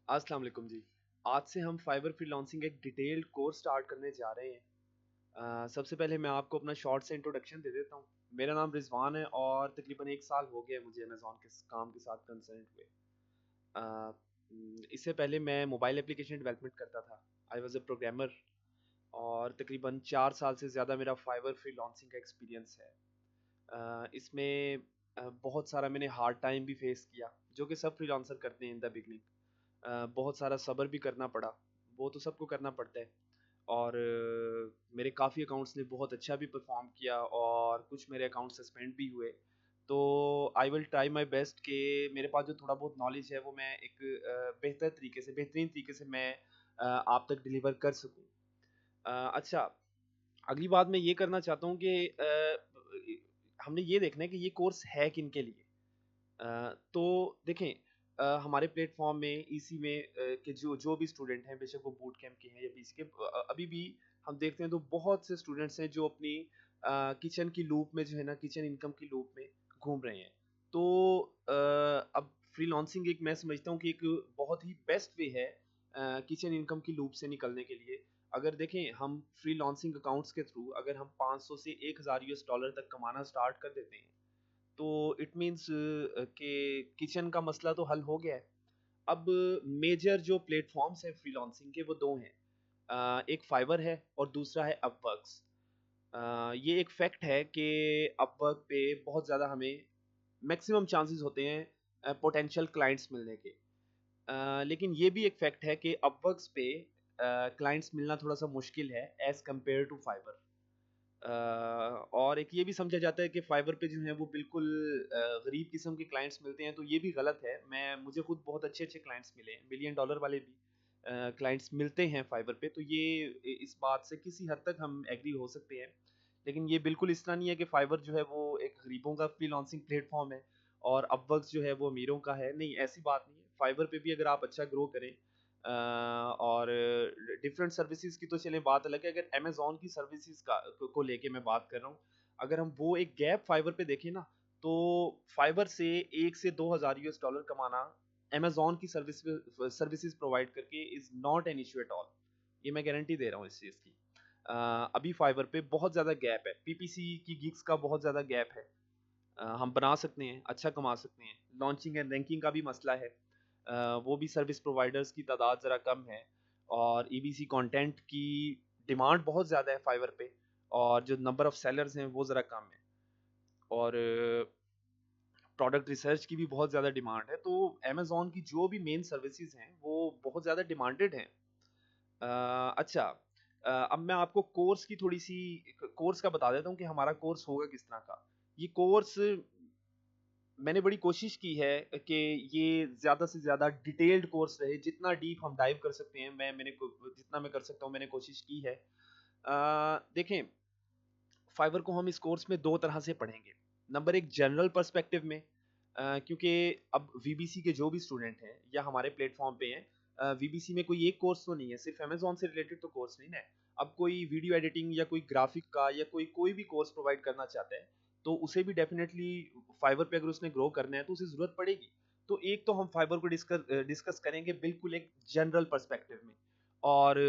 अस्सलाम वालेकुम जी। आज से हम फाइबर फ्रीलांसिंग एक डिटेल्ड कोर्स स्टार्ट करने जा रहे हैं। सबसे पहले मैं आपको अपना शॉर्ट से इंट्रोडक्शन दे देता हूँ। मेरा नाम रिजवान है और तकरीबन 1 साल हो गया है मुझे अमेज़ॉन के काम के साथ कंसर्न हुए। इससे पहले मैं मोबाइल एप्लीकेशन डेवलपमेंट करता था। आई वाज अ प्रोग्रामर और तकरीबन 4 साल से ज़्यादा मेरा फाइबर फ्रीलांसिंग का एक्सपीरियंस है। इसमें बहुत सारा मैंने हार्ड टाइम भी फेस किया जो कि सब फ्रीलांसर करते हैं इन द बिगनिंग। बहुत सारा सब्र भी करना पड़ा, वो तो सबको करना पड़ता है। और मेरे काफ़ी अकाउंट्स ने बहुत अच्छा भी परफॉर्म किया और कुछ मेरे अकाउंट सस्पेंड भी हुए। तो I will try my best कि मेरे पास जो थोड़ा बहुत नॉलेज है वो मैं एक बेहतर तरीके से बेहतरीन तरीके से मैं आप तक डिलीवर कर सकूँ। अच्छा, अगली बात मैं ये करना चाहता हूँ कि हमने ये देखना है कि ये कोर्स है किन के लिए। तो देखें, हमारे प्लेटफॉर्म में इसी में के जो जो भी स्टूडेंट हैं बेशक वो बूट कैंप के हैं या बीसी के, अभी भी हम देखते हैं तो बहुत से स्टूडेंट्स हैं जो अपनी किचन की लूप में जो है ना किचन इनकम की लूप में घूम रहे हैं। तो अब फ्रीलांसिंग एक मैं समझता हूँ कि एक बहुत ही बेस्ट वे है किचन इनकम की लूप से निकलने के लिए। अगर देखें हम फ्रीलांसिंग अकाउंट्स के थ्रू अगर हम 500 से 1000 यूएस डॉलर तक कमाना स्टार्ट कर देते हैं तो इट मीन्स कि किचन का मसला तो हल हो गया है। अब मेजर जो प्लेटफॉर्म्स हैं फ्रीलांसिंग के वो दो हैं। एक फाइवर है और दूसरा है अपवर्क्स। ये एक फैक्ट है कि अपवर्क पे बहुत ज़्यादा हमें मैक्सिमम चांसेस होते हैं पोटेंशियल क्लाइंट्स मिलने के। लेकिन ये भी एक फैक्ट है कि अपवर्क्स पे क्लाइंट्स मिलना थोड़ा सा मुश्किल है एज़ कम्पेयर टू फाइवर। और एक ये भी समझा जाता है कि फाइवर पे जो है वो बिल्कुल गरीब किस्म के क्लाइंट्स मिलते हैं, तो ये भी गलत है। मुझे खुद बहुत अच्छे अच्छे क्लाइंट्स मिले हैं, मिलियन डॉलर वाले भी क्लाइंट्स मिलते हैं फाइवर पे। तो ये इस बात से किसी हद तक हम एग्री हो सकते हैं। लेकिन ये बिल्कुल इस तरह नहीं है कि फाइवर जो है वो एक गरीबों का फ्रीलांसिंग प्लेटफॉर्म है और अपवर्क्स जो है वो अमीरों का है। नहीं, ऐसी बात नहीं है। फाइवर पे भी अगर आप अच्छा ग्रो करें और डिफरेंट सर्विसेज की तो चलें बात अलग है। अगर अमेज़न की सर्विसेज को लेके मैं बात कर रहा हूँ, अगर हम वो एक गैप फाइवर पे देखें ना, तो फाइवर से 1 से 2000 यूएस डॉलर कमाना अमेज़न की सर्विसेज प्रोवाइड करके is not an issue at all. ये मैं गारंटी दे रहा हूँ इस चीज़ की। अभी फाइवर पे बहुत ज़्यादा गैप है, पीपीसी की गिग्स का बहुत ज़्यादा गैप है। हम बना सकते हैं, अच्छा कमा सकते हैं। लॉन्चिंग एंड रैंकिंग का भी मसला है। वो भी सर्विस प्रोवाइडर्स की तादाद ज़रा कम है और ईबीसी कंटेंट की डिमांड बहुत ज़्यादा है फाइवर पे और जो नंबर ऑफ सेलर्स हैं वो ज़रा कम है और प्रोडक्ट रिसर्च की भी बहुत ज़्यादा डिमांड है। तो अमेज़न की जो भी मेन सर्विसेज हैं वो बहुत ज़्यादा डिमांडेड हैं। अच्छा, अब मैं आपको कोर्स की थोड़ी-सी कोर्स का बता देता हूँ कि हमारा कोर्स होगा किस तरह का। ये कोर्स मैंने बड़ी कोशिश की है कि ये ज़्यादा से ज़्यादा डिटेल्ड कोर्स रहे, जितना डीप हम डाइव कर सकते हैं, जितना मैं कर सकता हूँ मैंने कोशिश की है। देखें, फाइवर को हम इस कोर्स में 2 तरह से पढ़ेंगे। नंबर 1 जनरल पर्सपेक्टिव में, क्योंकि अब वीबीसी के जो भी स्टूडेंट हैं या हमारे प्लेटफ़ॉर्म पे हैं, वीबीसी में कोई एक कोर्स तो नहीं है, सिर्फ़ अमेज़न से रिलेटेड तो कोर्स नहीं ना है। अब कोई वीडियो एडिटिंग या कोई ग्राफ़िक का या कोई कोई भी कोर्स प्रोवाइड करना चाहता है, तो उसे भी डेफ़िनेटली फाइवर पे अगर उसने ग्रो करना है तो उसे ज़रूरत पड़ेगी। तो एक तो हम फाइवर को डिस्कस करेंगे बिल्कुल एक जनरल पर्सपेक्टिव में और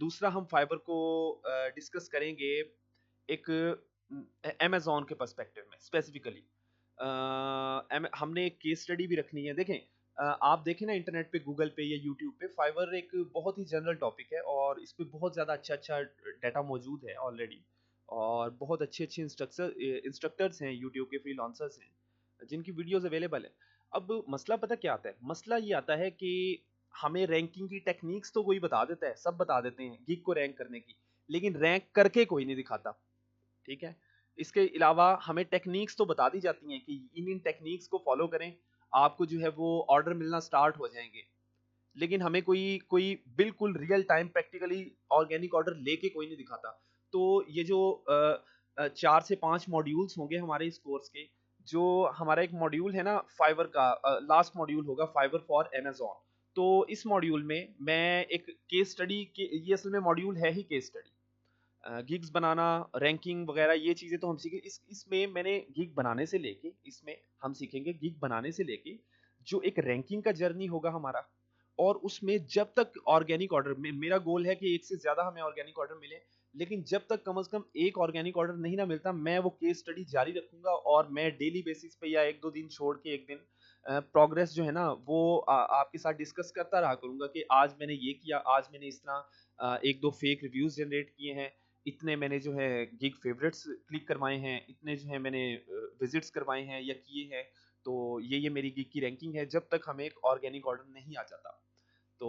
दूसरा हम फाइवर को डिस्कस करेंगे एक अमेज़न के पर्सपेक्टिव में स्पेसिफिकली। हमने एक केस स्टडी भी रखनी है। देखें, आप देखें ना इंटरनेट पे गूगल पे या यूट्यूब पे फाइवर एक बहुत ही जनरल टॉपिक है और इस पे बहुत ज़्यादा अच्छा-अच्छा डाटा मौजूद है ऑलरेडी और बहुत अच्छे-अच्छे इंस्ट्रक्टर्स हैं यूट्यूब के फ्रीलांसर्स हैं, जिनकी वीडियोज़ अवेलेबल है। अब मसला पता क्या आता है? मसला ये आता है कि हमें रैंकिंग की टेक्निक्स तो कोई बता देता है, सब बता देते हैं गिग को रैंक करने की, लेकिन रैंक करके कोई नहीं दिखाता। ठीक है? इसके अलावा हमें टेक्नीक्स तो बता दी जाती हैं कि इन टेक्नीक्स को फ़ॉलो करें, आपको जो है वो ऑर्डर मिलना स्टार्ट हो जाएँगे। लेकिन हमें कोई कोई बिल्कुल real time practically organic order लेके कोई नहीं दिखाता। तो ये जो 4 से 5 मॉड्यूल्स होंगे हमारे इस कोर्स के, जो हमारा एक मॉड्यूल है ना फाइवर का, लास्ट मॉड्यूल होगा फाइवर फॉर अमेज़न। तो इस मॉड्यूल में मैं एक केस स्टडी के ये असल में मॉड्यूल है ही केस स्टडी। गिग्स बनाना, रैंकिंग वगैरह ये चीज़ें तो हम सीखे। इसमें मैंने गिग बनाने से लेके इसमें हम सीखेंगे गिग बनाने से लेके जो एक रैंकिंग का जर्नी होगा हमारा और उसमें जब तक ऑर्गेनिक ऑर्डर में मेरा गोल है कि एक से ज़्यादा हमें ऑर्गेनिक ऑर्डर मिले, लेकिन जब तक कम से कम एक ऑर्गेनिक ऑर्डर नहीं ना मिलता, मैं वो केस स्टडी जारी रखूँगा और मैं डेली बेसिस पे या 1-2 दिन छोड़ के 1 दिन प्रोग्रेस जो है ना वो आपके साथ डिस्कस करता रहा करूँगा कि आज मैंने ये किया, आज मैंने इस तरह 1-2 फेक रिव्यूज़ जनरेट किए हैं, इतने मैंने जो है गिग फेवरेट्स क्लिक करवाए हैं, इतने जो है मैंने विज़िट्स करवाए हैं या किए हैं, तो ये मेरी गिग की रैंकिंग है जब तक हमें एक ऑर्गेनिक ऑर्डर नहीं आ जाता। तो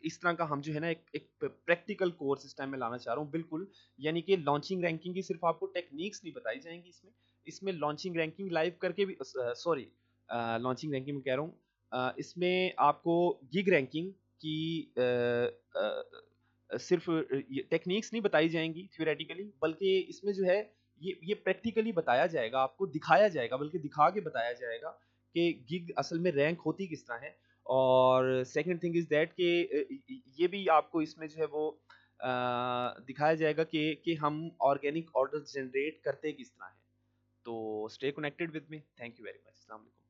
इस तरह का हम जो है ना एक प्रैक्टिकल कोर्स इस टाइम में लाना चाह रहा हूँ बिल्कुल, यानी कि लॉन्चिंग रैंकिंग की सिर्फ आपको टेक्निक्स नहीं बताई जाएंगी इसमें, इसमें लॉन्चिंग रैंकिंग लाइव करके भी सॉरी लॉन्चिंग रैंकिंग में कह रहा हूँ, इसमें आपको गिग रैंकिंग की सिर्फ ये टेक्निक्स नहीं बताई जाएंगी थ्योरेटिकली, बल्कि इसमें जो है ये प्रैक्टिकली बताया जाएगा, आपको दिखाया जाएगा, बल्कि दिखा के बताया जाएगा कि गिग असल में रैंक होती किस तरह है। और सेकंड थिंग इज़ दैट कि ये भी आपको इसमें जो है वो दिखाया जाएगा कि हम ऑर्गेनिक ऑर्डर्स जनरेट करते किस तरह हैं। तो stay connected with me. Thank you very much. अस्सलाम वालेकुम।